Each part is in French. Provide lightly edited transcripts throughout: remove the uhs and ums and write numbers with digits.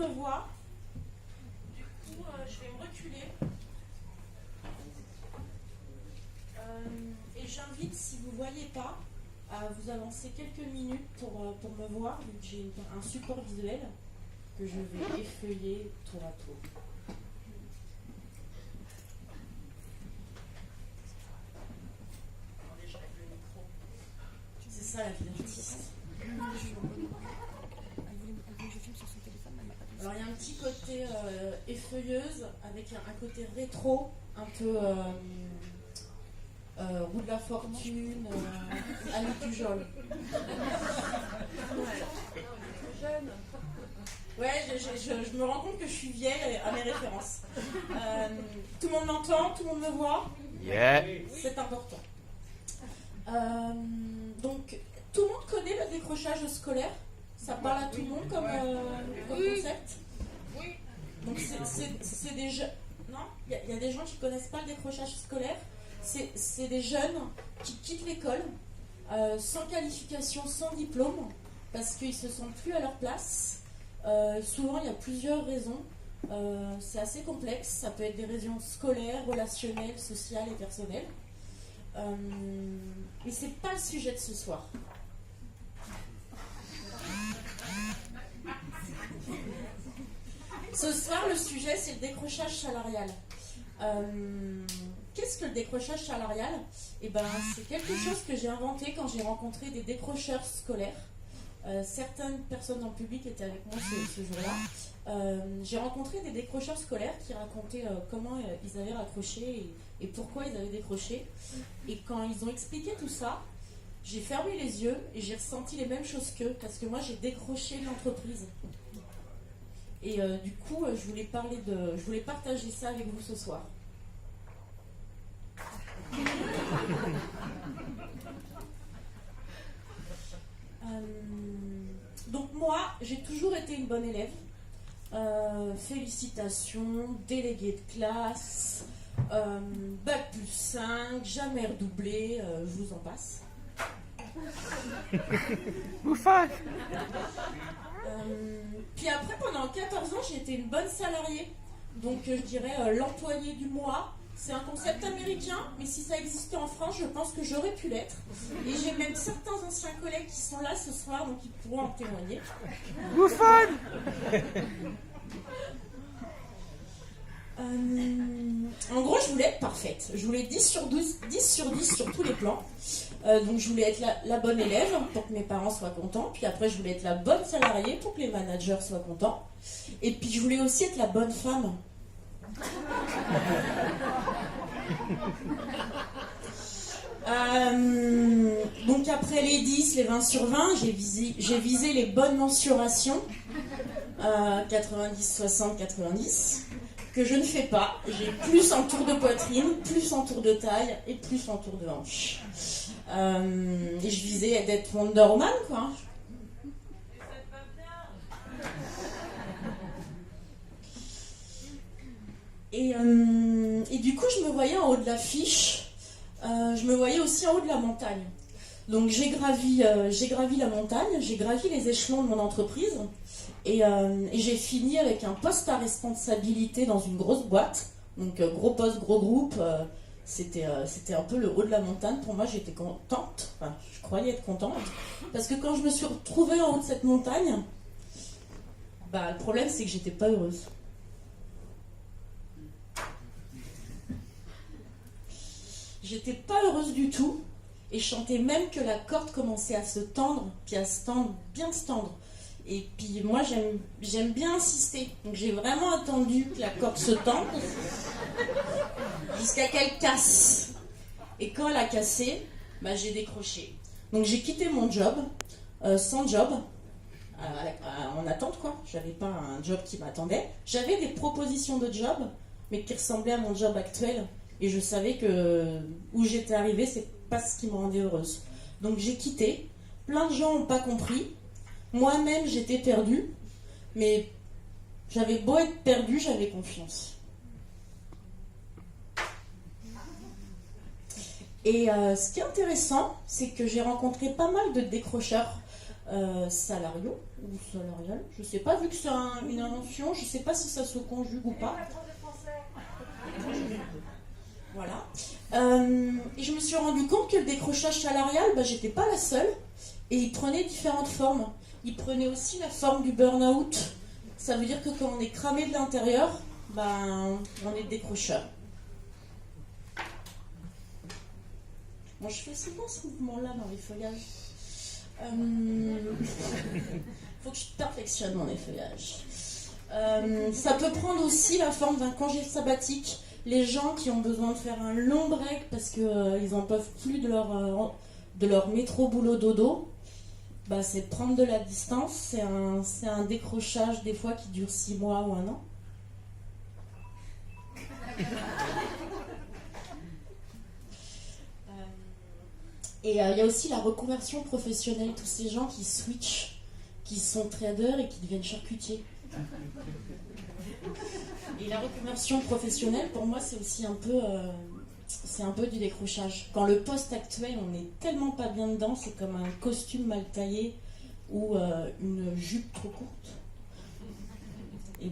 me voit. Du coup, je vais me reculer. Et j'invite, si vous ne voyez pas, à vous avancer quelques minutes pour me voir, vu que j'ai un support visuel que je vais effeuiller tour à tour. Attendez, je règle le micro. C'est ça la vie d'artiste. Alors il y a un petit côté effeuilleuse avec un côté rétro, un peu roue de la fortune, Annie Pujol. Jeune. Ouais, je me rends compte que je suis vieille à mes références. Tout le monde m'entend, tout le monde me voit. Yeah. C'est important. Donc, tout le monde connaît le décrochage scolaire. Ça parle à tout le monde comme concept. Oui. Donc, c'est des jeunes. Non, il y a des gens qui ne connaissent pas le décrochage scolaire. C'est des jeunes qui quittent l'école sans qualification, sans diplôme, parce qu'ils ne se sentent plus à leur place. Souvent, il y a plusieurs raisons. C'est assez complexe. Ça peut être des raisons scolaires, relationnelles, sociales et personnelles. Mais ce n'est pas le sujet de ce soir. Ce soir, le sujet, c'est le décrochage salarial. Qu'est-ce que le décrochage salarial ? C'est quelque chose que j'ai inventé quand j'ai rencontré des décrocheurs scolaires. Certaines personnes dans le public étaient avec moi ce jour-là. J'ai rencontré des décrocheurs scolaires qui racontaient comment ils avaient raccroché et pourquoi ils avaient décroché. Et quand ils ont expliqué tout ça, j'ai fermé les yeux et j'ai ressenti les mêmes choses qu'eux, parce que moi j'ai décroché l'entreprise. Et du coup, je voulais partager ça avec vous ce soir. Donc moi, j'ai toujours été une bonne élève. Félicitations, déléguée de classe, bac plus 5, jamais redoublé, je vous en passe. Puis après, pendant 14 ans, j'ai été une bonne salariée. Donc je dirais l'employé du mois. C'est un concept américain, mais si ça existait en France, je pense que j'aurais pu l'être. Et j'ai même certains anciens collègues qui sont là ce soir, donc ils pourront en témoigner. En gros, je voulais être parfaite. Je voulais 10 sur 10 sur tous les plans. Donc je voulais être la bonne élève pour que mes parents soient contents. Puis après, je voulais être la bonne salariée pour que les managers soient contents. Et puis je voulais aussi être la bonne femme. Donc après les 10, les 20 sur 20, j'ai visé les bonnes mensurations, 90, 60, 90, que je ne fais pas. J'ai plus en tour de poitrine, plus en tour de taille et plus en tour de hanche. Et je visais d'être Wonder Woman, quoi. Et du coup, je me voyais en haut de l'affiche, je me voyais aussi en haut de la montagne. Donc j'ai gravi la montagne, j'ai gravi les échelons de mon entreprise, et j'ai fini avec un poste à responsabilité dans une grosse boîte. Donc gros poste, gros groupe, c'était un peu le haut de la montagne. Pour moi, j'étais contente, enfin je croyais être contente, parce que quand je me suis retrouvée en haut de cette montagne, le problème c'est que j'étais pas heureuse. J'étais pas heureuse du tout, et je sentais même que la corde commençait à se tendre, puis à se tendre, bien se tendre. Et puis moi j'aime bien insister, donc j'ai vraiment attendu que la corde se tende jusqu'à qu'elle casse. Et quand elle a cassé, j'ai décroché. Donc j'ai quitté mon job, sans job, en attente quoi. J'avais pas un job qui m'attendait. J'avais des propositions de job, mais qui ressemblaient à mon job actuel. Et je savais que où j'étais arrivée, c'est pas ce qui me rendait heureuse. Donc j'ai quitté. Plein de gens n'ont pas compris. Moi-même, j'étais perdue. Mais j'avais beau être perdue, j'avais confiance. Et ce qui est intéressant, c'est que j'ai rencontré pas mal de décrocheurs salariaux ou salariales, je sais pas, vu que c'est une invention, je sais pas si ça se conjugue ou pas. Voilà. Et je me suis rendu compte que le décrochage salarial, j'étais pas la seule, et il prenait différentes formes. Il prenait aussi la forme du burn-out. Ça veut dire que quand on est cramé de l'intérieur, on est décrocheur. Bon, je fais souvent ce mouvement-là dans les feuillages. Faut que je perfectionne mon effeuillage. Ça peut prendre aussi la forme d'un congé sabbatique. Les gens qui ont besoin de faire un long break parce qu'ils n'en peuvent plus de leur métro boulot dodo, c'est de prendre de la distance. C'est un décrochage des fois qui dure 6 mois ou 1 an. Et il y a aussi la reconversion professionnelle, tous ces gens qui switchent, qui sont traders et qui deviennent charcutiers. Et la reconversion professionnelle, pour moi, c'est aussi un peu du décrochage. Quand le poste actuel, on n'est tellement pas bien dedans, c'est comme un costume mal taillé ou une jupe trop courte. Et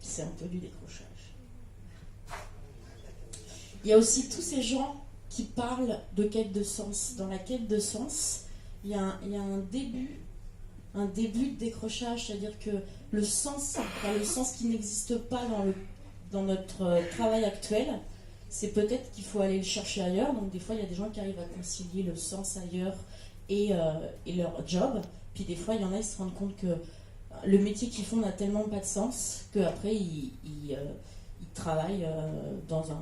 c'est un peu du décrochage. Il y a aussi tous ces gens qui parlent de quête de sens. Dans la quête de sens, il y a un début de décrochage, c'est-à-dire que le sens qui n'existe pas dans notre travail actuel, c'est peut-être qu'il faut aller le chercher ailleurs. Donc des fois, il y a des gens qui arrivent à concilier le sens ailleurs et leur job. Puis des fois, il y en a, ils se rendent compte que le métier qu'ils font n'a tellement pas de sens qu'après, ils travaillent dans un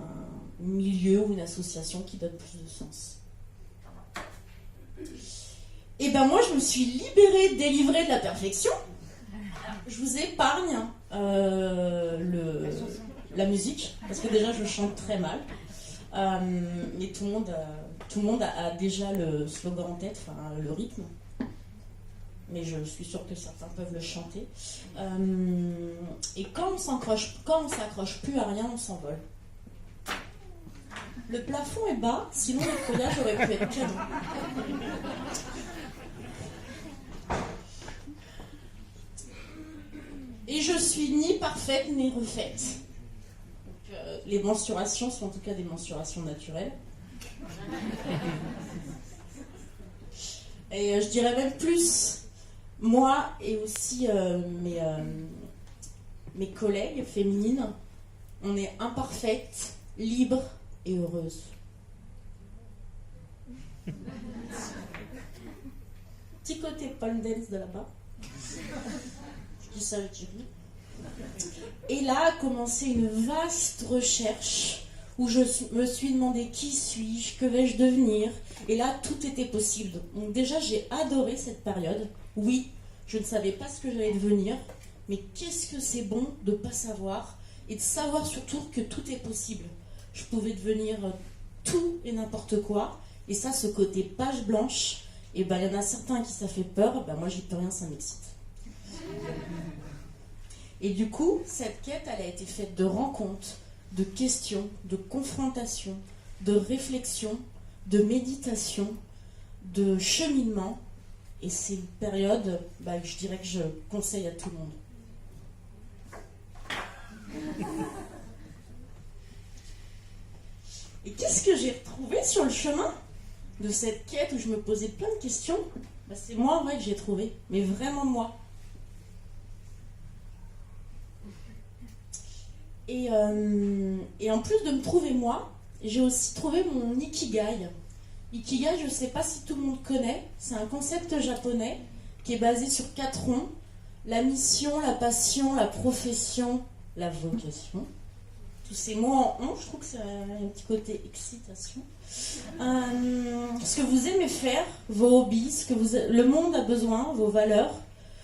milieu ou une association qui donne plus de sens. Et moi, je me suis libérée, délivrée de la perfection. Je vous épargne la musique, parce que déjà, je chante très mal. Mais tout le monde a déjà le slogan en tête, le rythme. Mais je suis sûre que certains peuvent le chanter. Et quand on s'accroche plus à rien, on s'envole. Le plafond est bas, sinon le feuillage aurait pu être canon. Et je suis ni parfaite ni refaite. Donc, les mensurations sont en tout cas des mensurations naturelles. Et je dirais même plus, moi et aussi mes collègues féminines, on est imparfaites, libres et heureuses. Petit côté pole dance de là-bas. Je dis ça, je dis oui. Et là a commencé une vaste recherche où je me suis demandé qui suis-je, que vais-je devenir. Et là, tout était possible. Donc déjà, j'ai adoré cette période. Oui, je ne savais pas ce que j'allais devenir, mais qu'est-ce que c'est bon de ne pas savoir et de savoir surtout que tout est possible. Je pouvais devenir tout et n'importe quoi. Et ça, ce côté page blanche, il y en a certains qui ça fait peur. Moi, j'y peux rien, ça m'excite. Et du coup, cette quête, elle a été faite de rencontres, de questions, de confrontations, de réflexions, de méditation, de cheminement. Et c'est une période, je dirais que je conseille à tout le monde. Et qu'est-ce que j'ai retrouvé sur le chemin de cette quête où je me posais plein de questions? C'est moi, en vrai, que j'ai trouvé. Mais vraiment moi. Et en plus de me trouver moi, j'ai aussi trouvé mon Ikigai. Ikigai, je ne sais pas si tout le monde connaît, c'est un concept japonais qui est basé sur 4 ronds. La mission, la passion, la profession, la vocation. Tous ces mots en on, je trouve que c'est un petit côté excitation. Ce que vous aimez faire, vos hobbies, le monde a besoin, vos valeurs,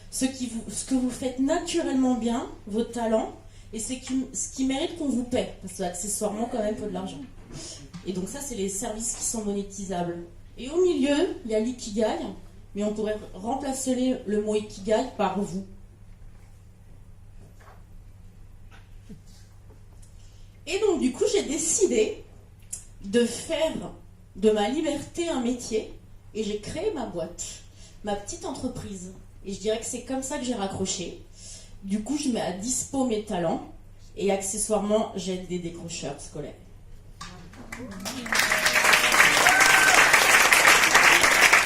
ce que vous faites naturellement bien, vos talents, et ce qui mérite qu'on vous paie, parce que accessoirement quand même il faut de l'argent. Et donc ça, c'est les services qui sont monétisables. Et au milieu, il y a l'ikigai, mais on pourrait remplacer le mot ikigai par vous. Et donc du coup, j'ai décidé de faire de ma liberté un métier, et j'ai créé ma boîte. ma petite entreprise. Et je dirais que c'est comme ça que j'ai raccroché. Du coup, je mets à dispo mes talents et accessoirement, j'aide des décrocheurs scolaires.